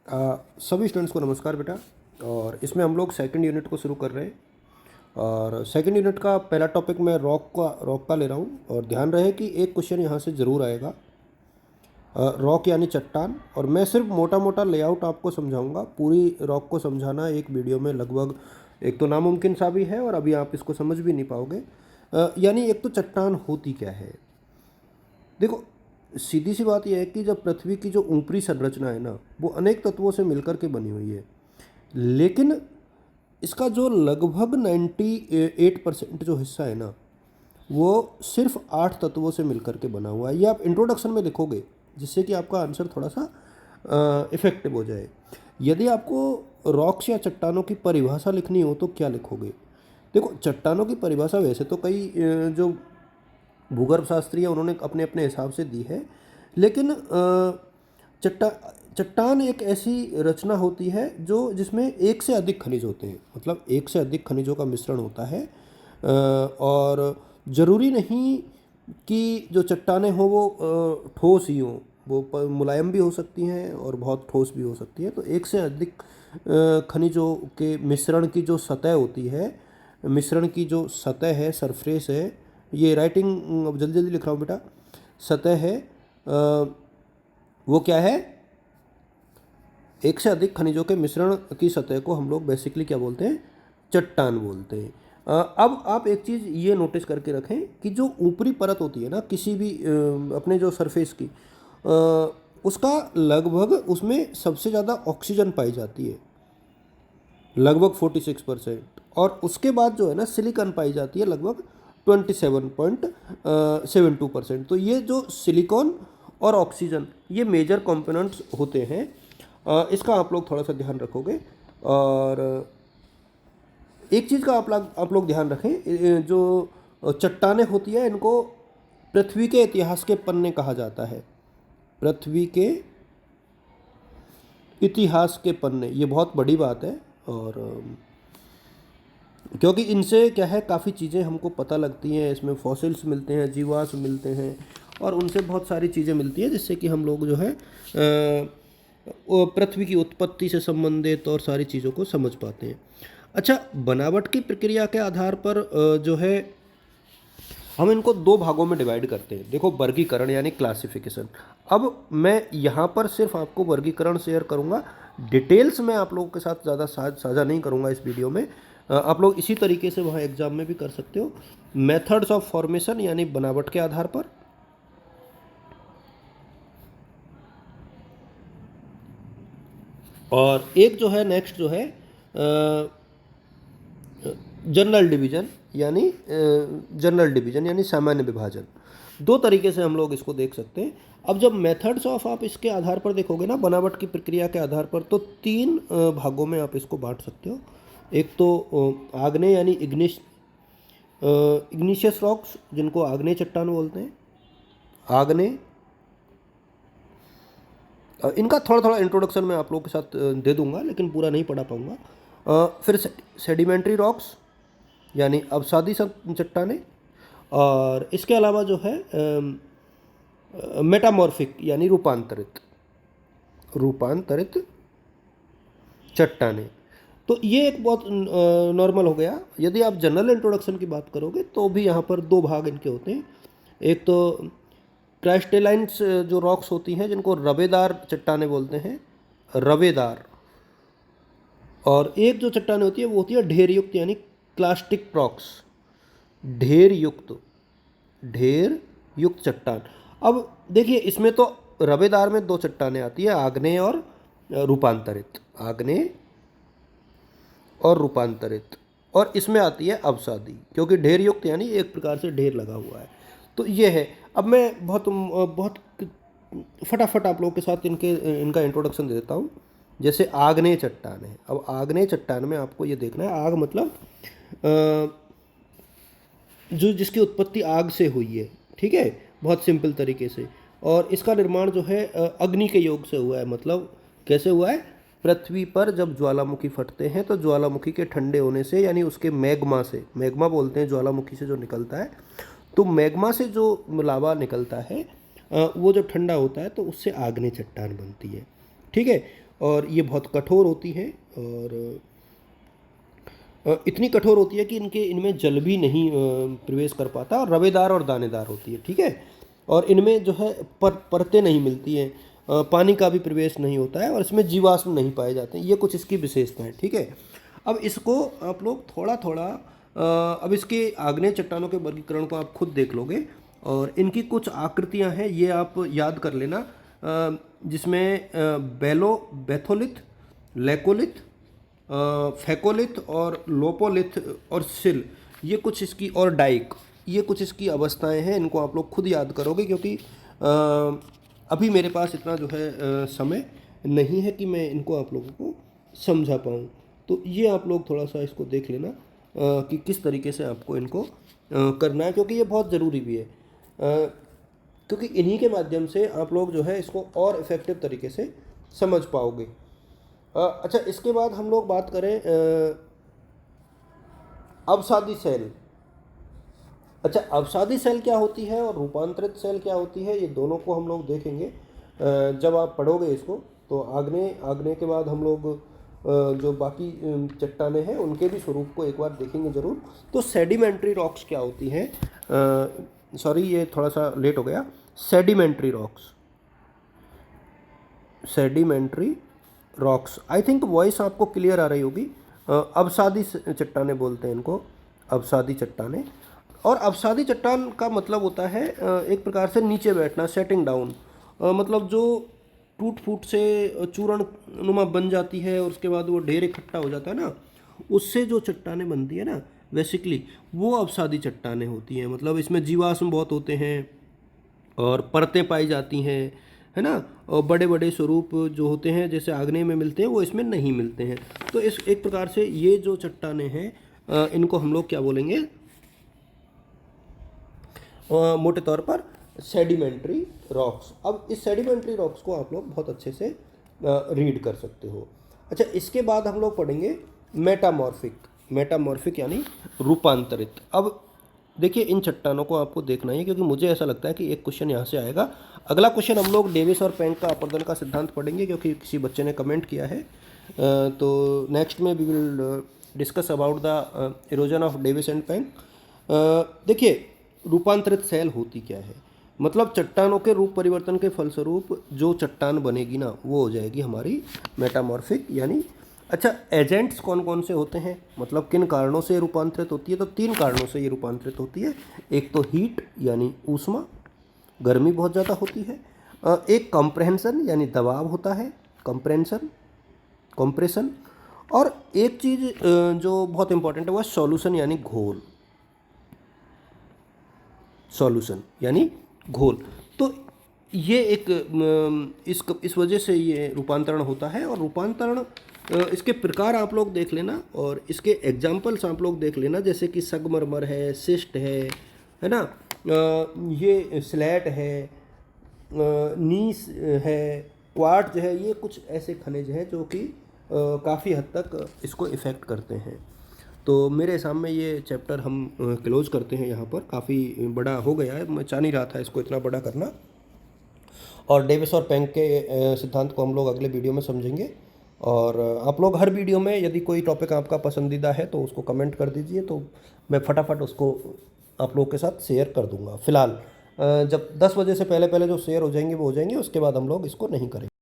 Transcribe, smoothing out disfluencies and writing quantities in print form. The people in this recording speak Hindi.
सभी स्टूडेंट्स को नमस्कार बेटा। और इसमें हम लोग सेकंड यूनिट को शुरू कर रहे हैं। और सेकंड यूनिट का पहला टॉपिक मैं रॉक का ले रहा हूँ। और ध्यान रहे कि एक क्वेश्चन यहाँ से ज़रूर आएगा, रॉक यानी चट्टान। और मैं सिर्फ मोटा मोटा लेआउट आपको समझाऊंगा। पूरी रॉक को समझाना एक वीडियो में लगभग एक तो नामुमकिन सा भी है, और अभी आप इसको समझ भी नहीं पाओगे। यानी एक तो चट्टान होती क्या है। देखो, सीधी सी बात यह है कि जब पृथ्वी की जो ऊपरी संरचना है ना, वो अनेक तत्वों से मिलकर के बनी हुई है। लेकिन इसका जो लगभग 98% जो हिस्सा है ना, वो सिर्फ 8 तत्वों से मिलकर के बना हुआ है। ये आप इंट्रोडक्शन में लिखोगे, जिससे कि आपका आंसर थोड़ा सा इफेक्टिव हो जाए। यदि आपको रॉक्स या चट्टानों की परिभाषा लिखनी हो तो क्या लिखोगे। देखो, चट्टानों की परिभाषा वैसे तो कई जो भूगर्भ शास्त्री है उन्होंने अपने अपने हिसाब से दी है। लेकिन चट्टा चट्टान एक ऐसी रचना होती है जो जिसमें एक से अधिक खनिज होते हैं, मतलब एक से अधिक खनिजों का मिश्रण होता है। और ज़रूरी नहीं कि जो चट्टानें हों वो ठोस ही हों, वो मुलायम भी हो सकती हैं और बहुत ठोस भी हो सकती हैं। तो एक से अधिक खनिजों के मिश्रण की जो सतह होती है, मिश्रण की जो सतह है, सरफेस है, ये राइटिंग अब जल्दी जल्दी लिख रहा हूँ बेटा, सतह है, वो क्या है, एक से अधिक खनिजों के मिश्रण की सतह को हम लोग बेसिकली क्या बोलते हैं, चट्टान बोलते हैं। अब आप एक चीज़ ये नोटिस करके रखें कि जो ऊपरी परत होती है ना किसी भी अपने जो सरफेस की, उसका लगभग उसमें सबसे ज़्यादा ऑक्सीजन पाई जाती है, लगभग 46%। और उसके बाद जो है ना सिलिकॉन पाई जाती है लगभग 27.72%। तो ये जो सिलिकॉन और ऑक्सीजन ये मेजर कंपोनेंट्स होते हैं। इसका आप लोग थोड़ा सा ध्यान रखोगे। और एक चीज़ का आप लोग ध्यान रखें, जो चट्टानें होती है इनको पृथ्वी के इतिहास के पन्ने कहा जाता है। पृथ्वी के इतिहास के पन्ने, ये बहुत बड़ी बात है। और क्योंकि इनसे क्या है, काफ़ी चीज़ें हमको पता लगती हैं। इसमें फॉसिल्स मिलते हैं, जीवाश्म मिलते हैं, और उनसे बहुत सारी चीज़ें मिलती हैं जिससे कि हम लोग जो है वो पृथ्वी की उत्पत्ति से संबंधित और सारी चीज़ों को समझ पाते हैं। अच्छा, बनावट की प्रक्रिया के आधार पर जो है हम इनको दो भागों में डिवाइड करते हैं। देखो, वर्गीकरण यानी क्लासिफिकेशन। अब मैं यहाँ पर सिर्फ आपको वर्गीकरण शेयर करूँगा, डिटेल्स में आप लोगों के साथ ज़्यादा साझा नहीं करूँगा इस वीडियो में। आप लोग इसी तरीके से वहाँ एग्जाम में भी कर सकते हो। मेथड्स ऑफ फॉर्मेशन यानी बनावट के आधार पर, और एक जो है नेक्स्ट जो है जनरल डिवीजन यानी सामान्य विभाजन। दो तरीके से हम लोग इसको देख सकते हैं। अब जब मेथड्स ऑफ आप इसके आधार पर देखोगे ना, बनावट की प्रक्रिया के आधार पर, तो तीन भागों में आप इसको बांट सकते हो। एक तो आग्नेय यानी इग्निशियस रॉक्स, जिनको आग्नेय चट्टान बोलते हैं, आग्नेय। इनका थोड़ा थोड़ा इंट्रोडक्शन मैं आप लोगों के साथ दे दूंगा, लेकिन पूरा नहीं पढ़ा पाऊंगा। फिर सेडिमेंट्री रॉक्स यानी अवसादी चट्टानें, और इसके अलावा जो है मेटामॉर्फिक यानी रूपांतरित चट्टानें। तो ये एक बहुत नॉर्मल हो गया। यदि आप जनरल इंट्रोडक्शन की बात करोगे तो भी यहाँ पर दो भाग इनके होते हैं। एक तो क्राइस्टेलाइन्स जो रॉक्स होती हैं, जिनको रवेदार चट्टानें बोलते हैं, रवेदार। और एक जो चट्टानें होती है वो होती है ढेर युक्त यानी क्लास्टिक रॉक्स, ढेर युक्त चट्टान। अब देखिए, इसमें तो रवेदार में दो चट्टानें आती है, आग्नेय और रूपांतरित, आग्नेय और रूपांतरित। और इसमें आती है अवसादी, क्योंकि ढेर युक्त यानी एक प्रकार से ढेर लगा हुआ है। तो ये है। अब मैं बहुत फटाफट आप लोगों के साथ इनका इंट्रोडक्शन दे देता हूँ। जैसे आग्नेय चट्टान है। अब आग्नेय चट्टान में आपको ये देखना है, आग मतलब जो जिसकी उत्पत्ति आग से हुई है, ठीक है, बहुत सिंपल तरीके से। और इसका निर्माण जो है अग्नि के योग से हुआ है। मतलब कैसे हुआ है, पृथ्वी पर जब ज्वालामुखी फटते हैं तो ज्वालामुखी के ठंडे होने से, यानी उसके मैग्मा से, मैग्मा बोलते हैं ज्वालामुखी से जो निकलता है, तो मैग्मा से जो लावा निकलता है वो जब ठंडा होता है तो उससे आग्नेय चट्टान बनती है, ठीक है। और ये बहुत कठोर होती है और इतनी कठोर होती है कि इनमें जल भी नहीं प्रवेश कर पाता और रवेदार और दानेदार होती है, ठीक है। और इनमें जो है परतें नहीं मिलती हैं, पानी का भी प्रवेश नहीं होता है और इसमें जीवाश्म नहीं पाए जाते हैं। ये कुछ इसकी विशेषता है, ठीक है। अब इसको आप लोग थोड़ा थोड़ा अब इसके आग्नेय चट्टानों के वर्गीकरण को आप खुद देख लोगे और इनकी कुछ आकृतियां हैं, ये आप याद कर लेना, जिसमें बेथोलिथ, लेकोलिथ, फेकोलिथ और लोपोलिथ और सिल, ये कुछ इसकी, और डाइक, ये कुछ इसकी अवस्थाएं हैं। इनको आप लोग खुद याद करोगे क्योंकि अभी मेरे पास इतना जो है समय नहीं है कि मैं इनको आप लोगों को समझा पाऊँ। तो ये आप लोग थोड़ा सा इसको देख लेना कि किस तरीके से आपको इनको करना है, क्योंकि ये बहुत ज़रूरी भी है, क्योंकि इन्हीं के माध्यम से आप लोग जो है इसको और इफ़ेक्टिव तरीके से समझ पाओगे। अच्छा, इसके बाद हम लोग बात करें अवसादी सेल। अच्छा, अवसादी सेल क्या होती है और रूपांतरित सेल क्या होती है, ये दोनों को हम लोग देखेंगे जब आप पढ़ोगे इसको। तो आग्नेय के बाद हम लोग जो बाकी चट्टाने हैं उनके भी स्वरूप को एक बार देखेंगे ज़रूर। तो सेडिमेंट्री रॉक्स क्या होती हैं, सॉरी ये थोड़ा सा लेट हो गया, sedimentary rocks, I think voice आपको क्लियर आ रही होगी। अवसादी चट्टाने बोलते हैं इनको, अवसादी चट्टाने। और अवसादी चट्टान का मतलब होता है एक प्रकार से नीचे बैठना, सेटिंग डाउन, मतलब जो टूट फूट से चूर्ण नुमा बन जाती है और उसके बाद वो ढेर इकट्ठा हो जाता है ना, उससे जो चट्टानें बनती है ना, बेसिकली वो अवसादी चट्टानें होती हैं। मतलब इसमें जीवाश्म बहुत होते हैं और परतें पाई जाती हैं, है ना, और बड़े बड़े स्वरूप जो होते हैं जैसे आग्नेय में मिलते हैं वो इसमें नहीं मिलते हैं। तो इस एक प्रकार से ये जो चट्टानें हैं इनको हम लोग क्या बोलेंगे, मोटे तौर पर सेडिमेंट्री रॉक्स। अब इस सेडिमेंट्री रॉक्स को आप लोग बहुत अच्छे से रीड कर सकते हो। अच्छा, इसके बाद हम लोग पढ़ेंगे मेटामॉर्फिक यानी रूपांतरित। अब देखिए, इन चट्टानों को आपको देखना है क्योंकि मुझे ऐसा लगता है कि एक क्वेश्चन यहाँ से आएगा। अगला क्वेश्चन हम लोग डेविस और पेंक का अपर्दन का सिद्धांत पढ़ेंगे क्योंकि किसी बच्चे ने कमेंट किया है। तो नेक्स्ट में we will discuss about the erosion of Davis and Penck. देखिए, रूपांतरित सेल होती क्या है, मतलब चट्टानों के रूप परिवर्तन के फलस्वरूप जो चट्टान बनेगी ना वो हो जाएगी हमारी मेटामॉर्फिक यानी। अच्छा, एजेंट्स कौन कौन से होते हैं, मतलब किन कारणों से रूपांतरित होती है, तो 3 कारणों से ये रूपांतरित होती है। एक तो हीट यानी ऊष्मा, गर्मी बहुत ज़्यादा होती है। एक कंप्रेंशन यानी दबाव होता है, कंप्रेशन। और एक चीज़ जो बहुत इंपॉर्टेंट है वह सॉल्यूशन यानी घोल, घोल। तो ये एक इस वजह से ये रूपांतरण होता है। और रूपांतरण इसके प्रकार आप लोग देख लेना और इसके एग्जाम्पल्स आप लोग देख लेना, जैसे कि संगमरमर है, शिस्ट है ना, ये स्लेट है, नीस है, क्वार्ट्ज है। ये कुछ ऐसे खनिज हैं जो कि काफ़ी हद तक इसको इफ़ेक्ट करते हैं। तो मेरे हिसाब में ये चैप्टर हम क्लोज करते हैं यहाँ पर। काफ़ी बड़ा हो गया है, मैं चाह नहीं रहा था इसको इतना बड़ा करना। और डेविस और पेंक के सिद्धांत को हम लोग अगले वीडियो में समझेंगे। और आप लोग हर वीडियो में यदि कोई टॉपिक आपका पसंदीदा है तो उसको कमेंट कर दीजिए, तो मैं फटाफट उसको आप लोग के साथ शेयर कर दूंगा। फ़िलहाल जब 10 बजे से पहले पहले जो शेयर हो जाएंगे वो हो जाएंगे, उसके बाद हम लोग इसको नहीं करेंगे।